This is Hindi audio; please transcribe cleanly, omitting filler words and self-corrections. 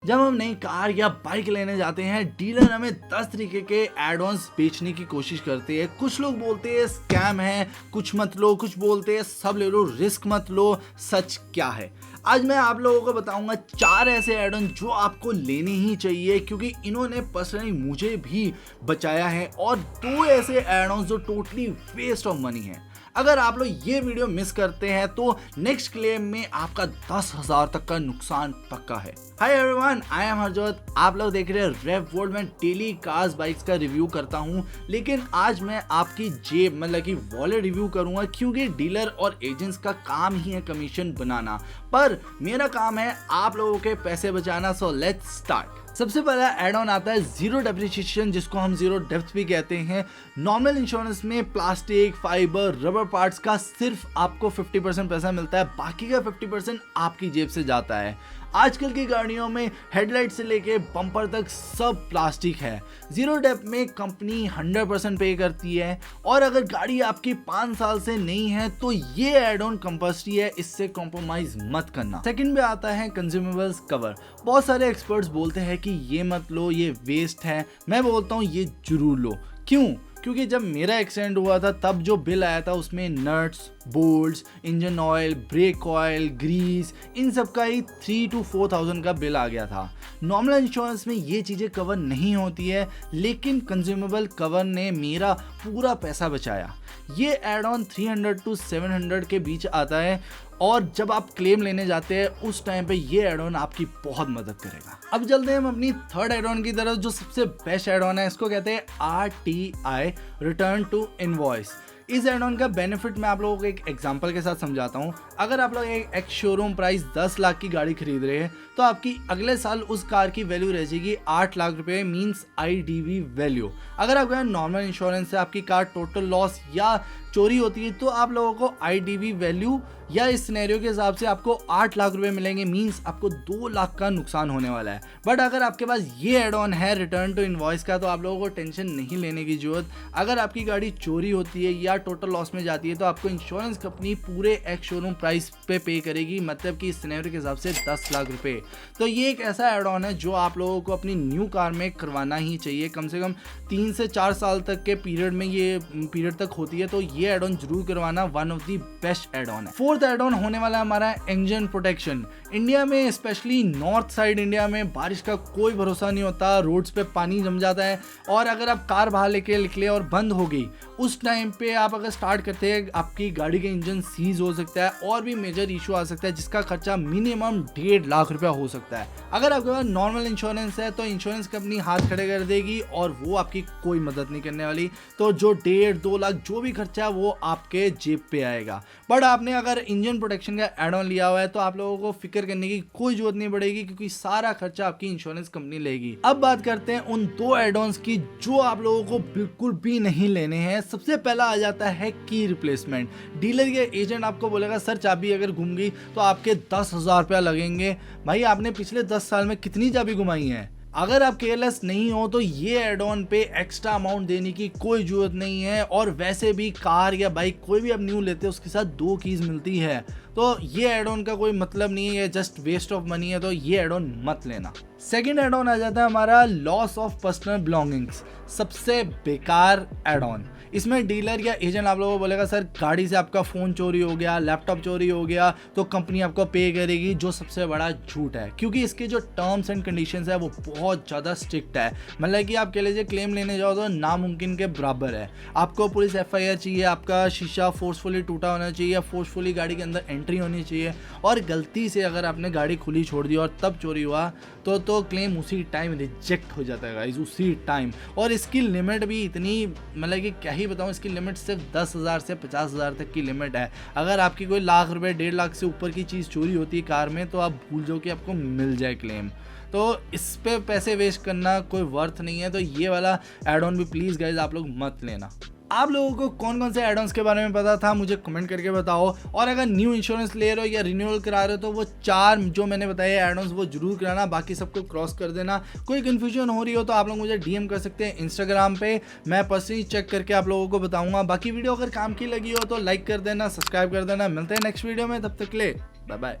जब हम नई कार या बाइक लेने जाते हैं, डीलर हमें 10 तरीके के एड ऑन्स बेचने की कोशिश करते हैं। कुछ लोग बोलते हैं स्कैम है, कुछ मत लो, कुछ बोलते हैं सब ले लो, रिस्क मत लो। सच क्या है? आज मैं आप लोगों को बताऊंगा 4 ऐसे एड ऑन जो आपको लेने ही चाहिए, क्योंकि इन्होंने पर्सनली मुझे भी बचाया है, और 2 ऐसे एड ऑन जो टोटली वेस्ट ऑफ मनी है। अगर आप लोग ये वीडियो मिस करते हैं तो नेक्स्ट क्लेम में आपका 10,000 तक का नुकसान पक्का है। Hi everyone, I am Harjot. आप लोग देख रहे हैं रेव वर्ल्ड में डेली कार्स बाइक्स का रिव्यू करता हूं, लेकिन आज मैं आपकी जेब मतलब कि वॉलेट रिव्यू करूंगा, क्योंकि डीलर और एजेंट्स का काम ही है कमीशन बनाना, पर मेरा काम है आप लोगों के पैसे बचाना। So let's start. सबसे पहला एड ऑन आता है जीरो डेप्रिसिएशन, जिसको हम जीरो डेप्थ भी कहते हैं। नॉर्मल इंश्योरेंस में प्लास्टिक, फाइबर, रबर पार्ट्स का सिर्फ आपको 50% पैसा मिलता है, बाकी का 50% आपकी जेब से जाता है। आजकल की गाड़ियों में हेडलाइट से लेके बम्पर तक सब प्लास्टिक है। जीरो डेप्थ में कंपनी 100% पे करती है, और अगर गाड़ी आपकी 5 साल से नहीं है तो ये एड ऑन कंपल्सरी है, इससे कॉम्प्रोमाइज मत करना। सेकंड में आता है कंज्यूमेबल्स कवर। बहुत सारे एक्सपर्ट्स बोलते हैं कि ये मत लो, ये वेस्ट है। मैं बोलता हूँ ये जरूर लो। क्यों? क्योंकि जब मेरा एक्सीडेंट हुआ था तब जो बिल आया था उसमें nuts, bolts, engine oil, brake oil, grease, इन सब का ही 3 to 4,000 का बिल आ गया था। नॉर्मल इंश्योरेंस में ये चीज़ें कवर नहीं होती है, लेकिन कंज्यूमेबल कवर ने मेरा पूरा पैसा बचाया। ये एड ऑन 300 to 700 के बीच आता है, और जब आप क्लेम लेने जाते हैं उस टाइम पे ये एड ऑन आपकी बहुत मदद करेगा। अब चलते हैं हम अपनी थर्ड एड ऑन की तरफ, जो सबसे बेस्ट एड ऑन है। इसको कहते हैं RTI, रिटर्न टू इनवॉइस। इस एड ऑन का बेनिफिट मैं आप लोगों को एक एग्जांपल के साथ समझाता हूँ। अगर आप लोग एक शोरूम प्राइस 10 लाख की गाड़ी खरीद रहे हैं, तो आपकी अगले साल उस कार की वैल्यू रह जाएगी 8 लाख रुपए, मींस IDV वैल्यू। अगर आपका नॉर्मल इंश्योरेंस से आपकी कार टोटल लॉस या चोरी होती है तो आप लोगों को IDV वैल्यू या इस सिनेरियो के हिसाब से आपको 8 लाख रुपए मिलेंगे, मींस आपको 2 लाख का नुकसान होने वाला है। बट अगर आपके पास ये एड ऑन है रिटर्न टू इनवॉइस का, तो आप लोगों को टेंशन नहीं लेने की जरूरत। अगर आपकी गाड़ी चोरी होती है या टोटल लॉस में जाती है तो आपको इंश्योरेंस कंपनी पूरे एक्स शोरूम प्राइस पे करेगी, मतलब कि इस सिनेरियो के हिसाब से 10 लाख रुपए। तो ये एक ऐसा एड ऑन है जो आप लोगों को अपनी न्यू कार में करवाना ही चाहिए। कम से कम 3 से 4 साल तक के पीरियड में ये पीरियड तक होती है, तो ये एड ऑन जरूर करवाना। One of the best add on है। फोर्थ एड ऑन होने वाला है हमारा इंजन प्रोटेक्शन। इंडिया में स्पेशली नॉर्थ साइड इंडिया में बारिश का कोई भरोसा नहीं होता, रोड्स पे पानी जम जाता है, और अगर आप कार बाहर लेके निकले और बंद हो गई, उस टाइम पे आप अगर स्टार्ट करते हैं आपकी गाड़ी का इंजन सीज हो सकता है, और भी मेजर इशू आ सकता है, जिसका खर्चा मिनिमम 1.5 लाख रुपया हो सकता है। अगर आपके पास नॉर्मल इंश्योरेंस है तो इंश्योरेंस कंपनी हाथ खड़े कर देगी और वो आपकी कोई मदद नहीं करने वाली। तो जो 1.5-2 लाख जो भी खर्चा है वो आपके जेब पे आएगा। बट आपने अगर इंजन प्रोटेक्शन का एड ऑन लिया हुआ है तो आप लोगों को फिक्र करने की कोई जरूरत नहीं पड़ेगी, क्योंकि सारा खर्चा आपकी इंश्योरेंस कंपनी लेगी। अब बात करते हैं उन 2 एड ऑन्स की जो आप लोगों को बिल्कुल भी नहीं लेने हैं। सबसे पहला आ जाता है की रिप्लेसमेंट। डीलर या एजेंट आपको बोलेगा सर चाबी अगर घूम गई तो आपके 10,000 रुपया लगेंगे। भाई आपने पिछले 10 साल में कितनी चाबी घुमाई है? अगर आप केयरलेस नहीं हो तो ये एड ऑन पे एक्स्ट्रा अमाउंट देने की कोई जरूरत नहीं है, और वैसे भी कार या बाइक कोई भी आप न्यू लेते हैं उसके साथ 2 कीज मिलती है, तो ये एड ऑन का कोई मतलब नहीं है, जस्ट वेस्ट ऑफ मनी है, तो ये एड ऑन मत लेना। सेकेंड एड ऑन आ जाता है हमारा लॉस ऑफ पर्सनल बिलोंगिंग्स। सबसे बेकार एड ऑन। इसमें डीलर या एजेंट आप लोगों को बोलेगा सर गाड़ी से आपका फ़ोन चोरी हो गया, लैपटॉप चोरी हो गया, तो कंपनी आपको पे करेगी, जो सबसे बड़ा झूठ है, क्योंकि इसके जो टर्म्स एंड कंडीशंस है वो बहुत ज़्यादा स्ट्रिक्ट है। मतलब कि आप कह लीजिए क्लेम लेने जाओ तो नामुमकिन के बराबर है। आपको पुलिस FIR चाहिए, आपका शीशा फोर्सफुली टूटा होना चाहिए, फोर्सफुली गाड़ी के अंदर एंट्री होनी चाहिए, और गलती से अगर आपने गाड़ी खुली छोड़ दी और तब चोरी हुआ तो क्लेम उसी टाइम रिजेक्ट हो जाता है गाइस, उसी टाइम। और इसकी लिमिट भी इतनी, मतलब कि क्या ही बताऊं, इसकी लिमिट सिर्फ 10,000 से 50,000 तक की लिमिट है। अगर आपकी कोई लाख रुपए 1.5 लाख से ऊपर की चीज़ चोरी होती है कार में, तो आप भूल जाओ कि आपको मिल जाए क्लेम। तो इस पे पैसे वेस्ट करना कोई वर्थ नहीं है। तो ये वाला एड ऑन भी प्लीज़ गाइस आप लोग मत लेना। आप लोगों को कौन कौन से एड ऑन्स के बारे में पता था मुझे कमेंट करके बताओ, और अगर न्यू इंश्योरेंस ले रहे हो या रिन्यूअल करा रहे हो तो वो 4 जो मैंने बताए एड ऑन्स वो जरूर कराना, बाकी सबको क्रॉस कर देना। कोई कन्फ्यूजन हो रही हो तो आप लोग मुझे DM कर सकते हैं इंस्टाग्राम पे, मैं पर्सनली चेक करके आप लोगों को बताऊंगा। बाकी वीडियो अगर काम की लगी हो तो लाइक कर देना, सब्सक्राइब कर देना। मिलते हैं नेक्स्ट वीडियो में, तब तक के लिए बाय बाय।